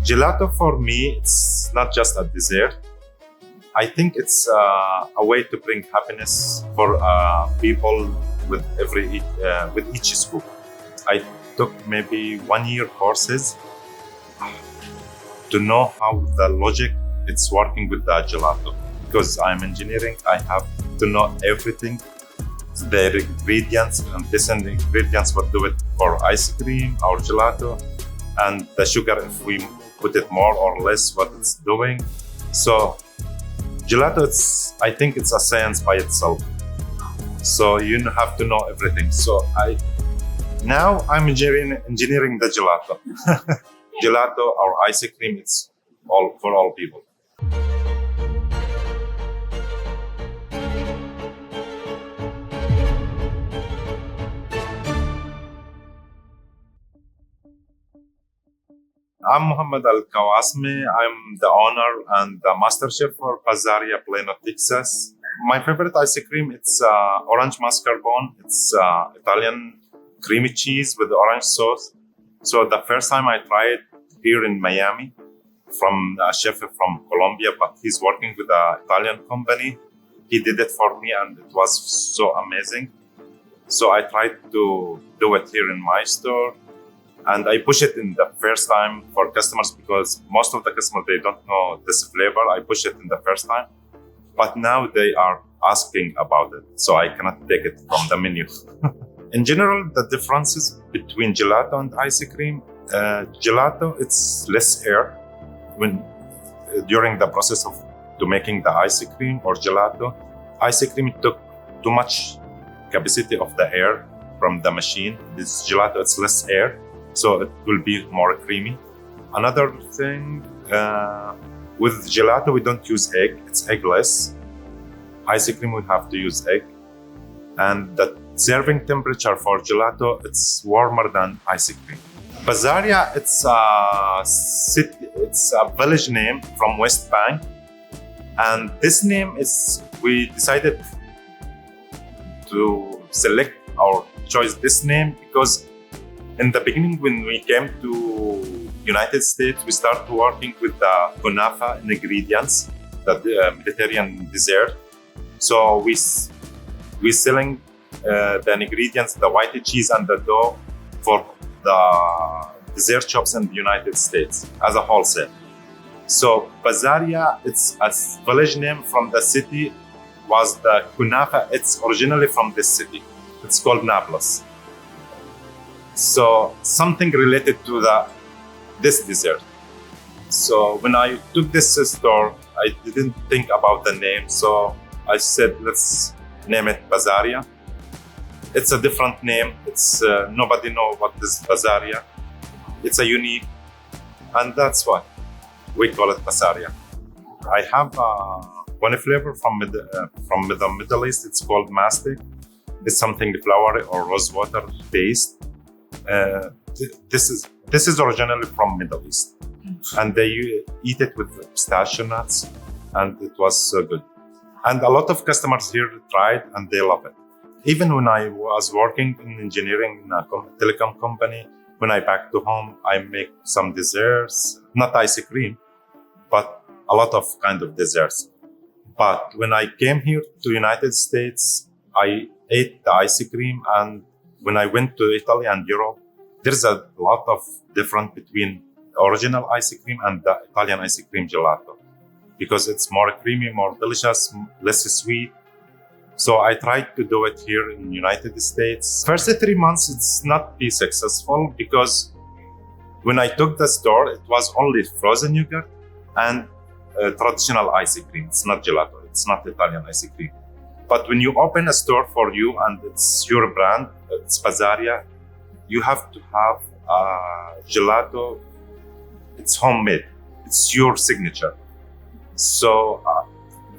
Gelato for me, it's not just a dessert. I think it's a way to bring happiness for people with each scoop. I took maybe 1 year courses to know how the logic it's working with the gelato. Because I'm engineering, I have to know everything, the ingredients, and this and the ingredients will do it for ice cream or gelato, and the sugar if we put it more or less, what it's doing. So gelato, I think it's a science by itself. So you have to know everything. So I'm engineering the gelato. Gelato or ice cream, it's all for all people. I'm Mohammad Al-Qawasmi. I'm the owner and the master chef for Bazaria, Plano, Texas. My favorite ice cream, it's orange mascarpone. It's Italian creamy cheese with orange sauce. So the first time I tried here in Miami from a chef from Colombia, but he's working with an Italian company. He did it for me and it was so amazing. So I tried to do it here in my store. And I push it in the first time for customers because most of the customers, they don't know this flavor. I push it in the first time. But now they are asking about it. So I cannot take it from the menu. In general, the differences between gelato and ice cream, gelato, it's less air during the process of making the ice cream or gelato. Ice cream took too much capacity of the air from the machine. This gelato, it's less air. So it will be more creamy. Another thing, with gelato, we don't use egg. It's eggless. Ice cream, we have to use egg. And the serving temperature for gelato, it's warmer than ice cream. Bazaria, it's a village name from West Bank. And this name we decided to select or choose this name because in the beginning, when we came to United States, we started working with the kunafa ingredients, the Mediterranean dessert. So we selling the ingredients, the white cheese and the dough for the dessert shops in the United States as a wholesale. So Bazaria, it's a village name from the city, was the kunafa. It's originally from this city. It's called Naples. So something related to this dessert. So when I took this store, I didn't think about the name. So I said, let's name it Bazaria. It's a different name. It's nobody knows what is Bazaria. It's a unique, and that's why we call it Bazaria. I have one flavor from the Middle East. It's called mastic. It's something flowery or rose water taste. This is originally from Middle East, and they eat it with pistachio nuts, and it was so good. And a lot of customers here tried, and they love it. Even when I was working in engineering in a telecom company, when I back to home, I make some desserts, not ice cream, but a lot of kind of desserts. But when I came here to United States, I ate the ice cream, and when I went to Italy and Europe, there's a lot of difference between original ice cream and the Italian ice cream gelato because it's more creamy, more delicious, less sweet. So I tried to do it here in the United States. First 3 months, it's not be successful because when I took the store, it was only frozen yogurt and traditional ice cream. It's not gelato, it's not Italian ice cream. But when you open a store for you and it's your brand, it's Bazaria, you have to have gelato. It's homemade. It's your signature. So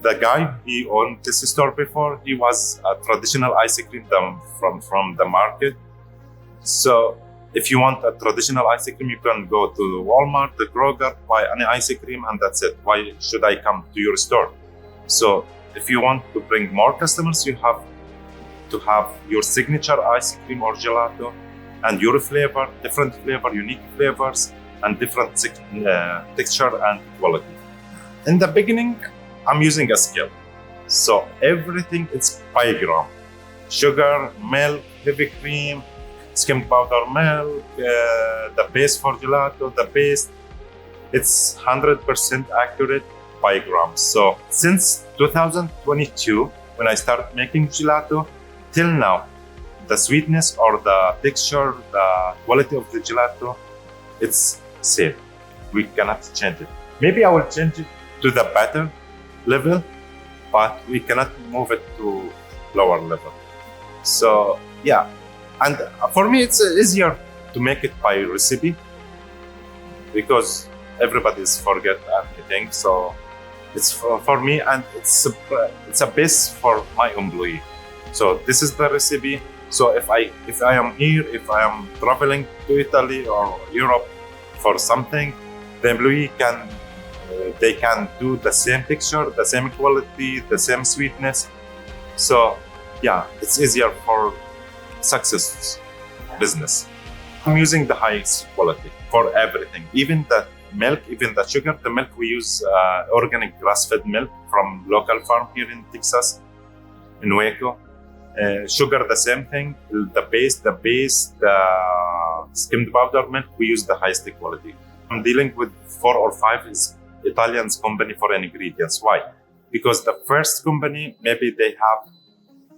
the guy, he owned this store before. He was a traditional ice cream from the market. So if you want a traditional ice cream, you can go to Walmart, the Kroger, buy any ice cream, and that's it. Why should I come to your store? So if you want to bring more customers, you have to have your signature ice cream or gelato and your flavor, different flavor, unique flavors, and different texture and quality. In the beginning, I'm using a scale. So everything is by gram. Sugar, milk, heavy cream, skimmed powder milk, the base for gelato, the paste. It's 100% accurate by grams. So since 2022, when I started making gelato, till now, the sweetness or the texture, the quality of the gelato, it's same. We cannot change it. Maybe I will change it to the better level, but we cannot move it to lower level. So yeah, and for me, it's easier to make it by recipe because everybody's forget everything. So it's for me, and it's a base for my employee. So this is the recipe. So if I am here, if I am traveling to Italy or Europe for something, the employee can they can do the same texture, the same quality, the same sweetness. So yeah, it's easier for success business. I'm using the highest quality for everything, even the milk, even the sugar. The milk we use organic grass-fed milk from local farm here in Texas, in Waco. Sugar, the same thing. The base, the skimmed powder milk, we use the highest quality. I'm dealing with 4 or 5 is Italian company for ingredients. Why? Because the first company, maybe they have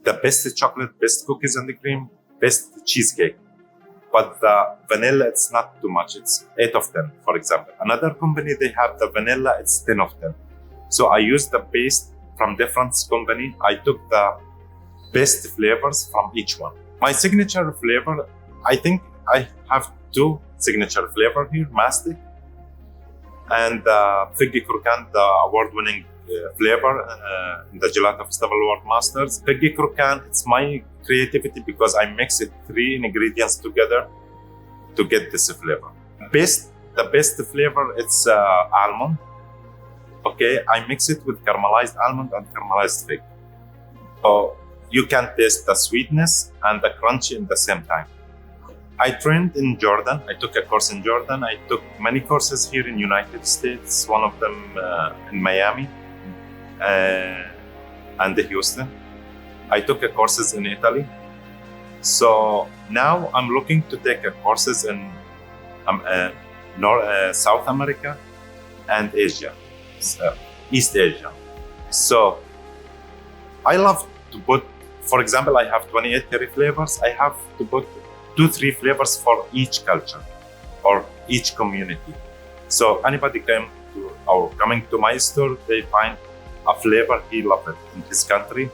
the best chocolate, best cookies and cream, best cheesecake. But the vanilla, it's not too much. It's 8 of 10, for example. Another company, they have the vanilla, it's 10 of 10. So I used the base from different company. I took the best flavors from each one. My signature flavor, I think I have 2 signature flavor here, mastic and Figgy Croquant, the award-winning flavor in the Gelato Festival Award Masters. Figgy Croquant, it's my creativity because I mix 3 ingredients together to get this flavor. The best flavor, it's almond. Okay, I mix it with caramelized almond and caramelized fig. So you can taste the sweetness and the crunchy at the same time. I trained in Jordan. I took a course in Jordan. I took many courses here in United States, one of them in Miami and Houston. I took courses in Italy. So now I'm looking to take courses in South America and Asia, East Asia. So I love to put, for example, I have 28 curry flavors. I have to put 2-3 flavors for each culture or each community. So anybody coming to my store, they find a flavor he loves it in his country.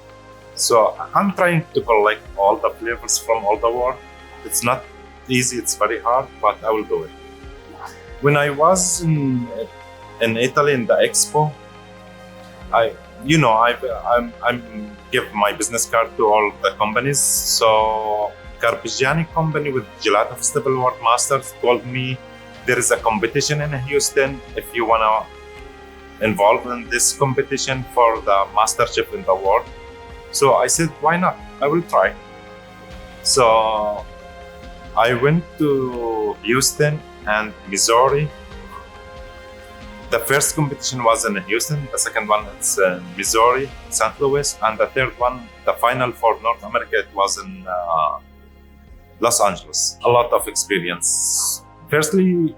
So I'm trying to collect all the flavors from all the world. It's not easy, it's very hard, but I will do it. When I was in Italy in the expo, I'm give my business card to all the companies. So Carpigiani company with Gelato Festival Award Masters told me there is a competition in Houston. If you wanna involve in this competition for the Master Chef in the world. So I said, why not? I will try. So I went to Houston and Missouri. The first competition was in Houston, the second one is in Missouri, St. Louis, and the third one, the final for North America, it was in Los Angeles. A lot of experience. Firstly,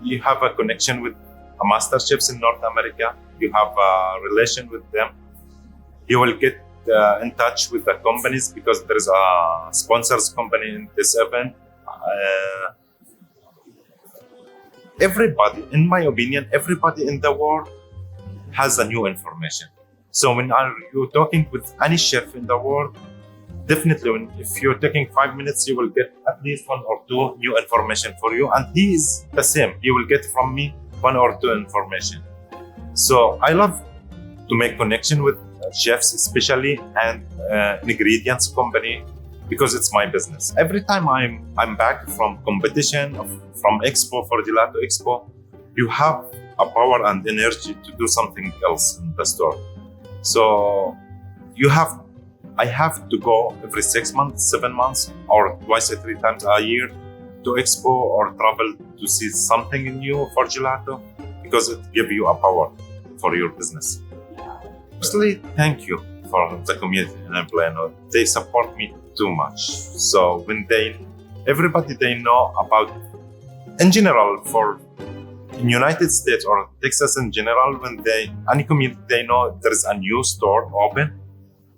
you have a connection with master chefs in North America. You have a relation with them. You will get in touch with the companies because there is a sponsors company in this event. Everybody, in my opinion, everybody in the world has a new information. So when you're talking with any chef in the world, definitely if you're taking 5 minutes, you will get at least 1 or 2 new information for you. And he is the same. He will get from me 1 or 2 information. So I love to make connection with chefs, especially, and ingredients company, because it's my business. Every time I'm back from competition, from Expo, for Gelato Expo, you have a power and energy to do something else in the store. So I have to go every 6 months, 7 months, or twice or 3 times a year to expo or travel to see something new for gelato, because it gives you a power for your business. Firstly, thank you for the community in Plano. They support me too much. So when everybody they know about, in general, for in United States or Texas in general, when any community they know there is a new store open,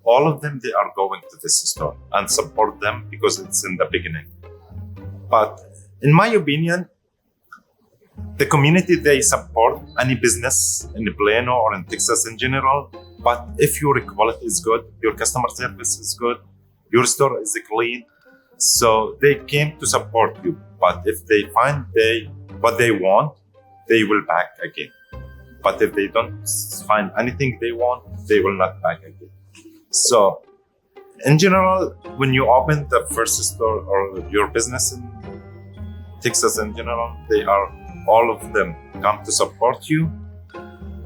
all of them they are going to this store and support them because it's in the beginning. But in my opinion, the community they support any business in Plano or in Texas in general. But if your quality is good, your customer service is good, your store is clean, so they came to support you. But if they find what they want, they will back again. But if they don't find anything they want, they will not back again. So in general, when you open the first store or your business in Texas in general, all of them come to support you,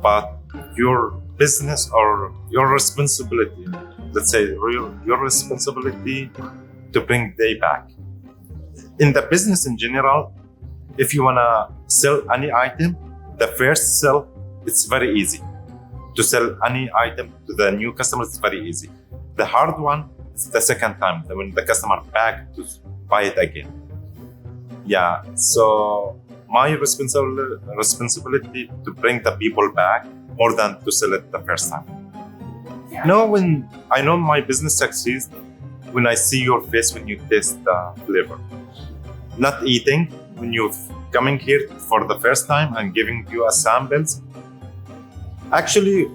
but your business or your responsibility, let's say your responsibility to bring they back. In the business in general, if you wanna sell any item, the first sell, it's very easy. To sell any item to the new customers, it's very easy. The hard one is the second time, when the customer back to buy it again. Yeah, so my responsibility to bring the people back more than to sell it the first time. No, when I know my business succeeds, when I see your face when you taste the flavor. Not eating, when you're coming here for the first time and giving you a samples. Actually,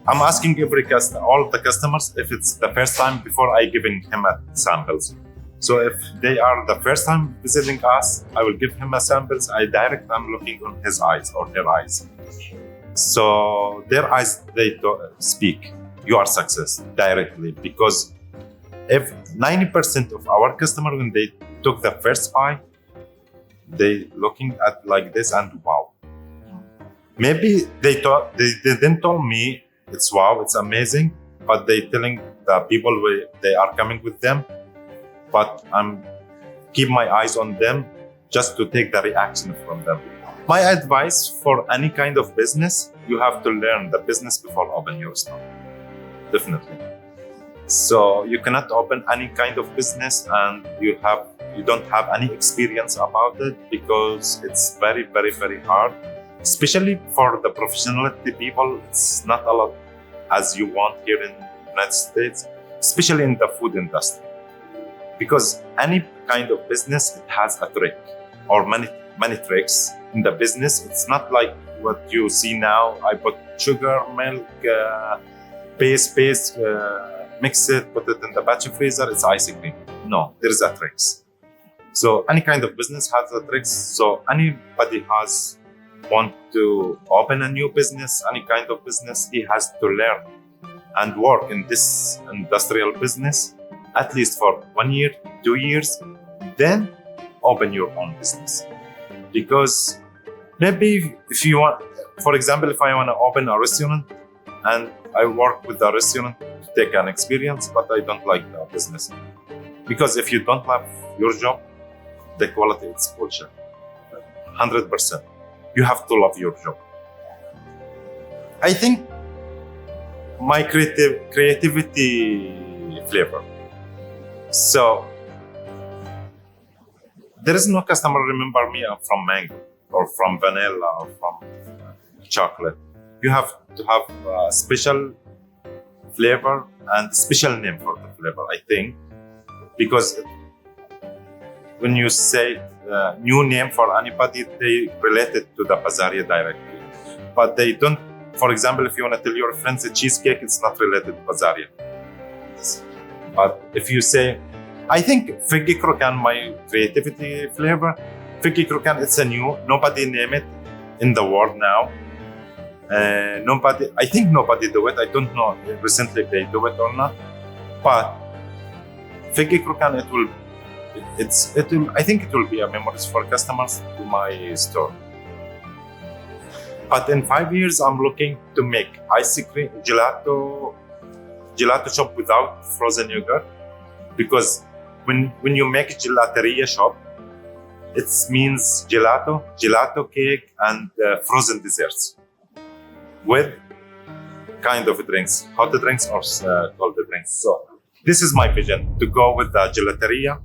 I'm asking all the customers if it's the first time before I giving him a samples. So if they are the first time visiting us, I will give him a samples. I'm looking on his eyes or their eyes. So their eyes, they speak. You are success directly, because if 90% of our customers, when they took the first bite, they looking at like this and wow. Maybe they didn't tell me it's wow, it's amazing, but they telling the people they are coming with them. But I'm keep my eyes on them just to take the reaction from them. My advice for any kind of business, you have to learn the business before open your store. Definitely. So you cannot open any kind of business and you don't have any experience about it, because it's very, very, very hard. Especially for the professionality people, it's not a lot as you want here in the United States, especially in the food industry. Because any kind of business, it has a trick or many tricks in the business. It's not like what you see now. I put sugar, milk, paste, mix it, put it in the batch freezer, it's ice cream. No, there is a tricks. So any kind of business has a tricks. So anybody want to open a new business, any kind of business, he has to learn and work in this industrial business at least for 1 year, 2 years, then open your own business. Because maybe if you want, for example, if I want to open a restaurant and I work with the restaurant to take an experience, but I don't like the business. Because if you don't love your job, the quality is bullshit. 100%. You have to love your job. I think my creativity flavor. So there is no customer remember me from mango or from vanilla or from chocolate. You have to have a special flavor and special name for the flavor, I think, because when you say new name for anybody, they relate it to the Bazaria directly. But they don't, for example, if you want to tell your friends a cheesecake, it's not related to Bazaria. But if you say, I think Figgy Crocan, my creativity flavor, Figgy Crocan, it's a new, nobody name it in the world now. I think nobody do it. I don't know recently they do it or not. But Figgy Crocan, I think it will be a memories for customers to my store. But in 5 years, I'm looking to make ice cream, gelato shop without frozen yogurt. Because when you make gelateria shop, It means gelato cake, and frozen desserts with kind of drinks, hot drinks or cold drinks. So this is my vision, to go with the gelateria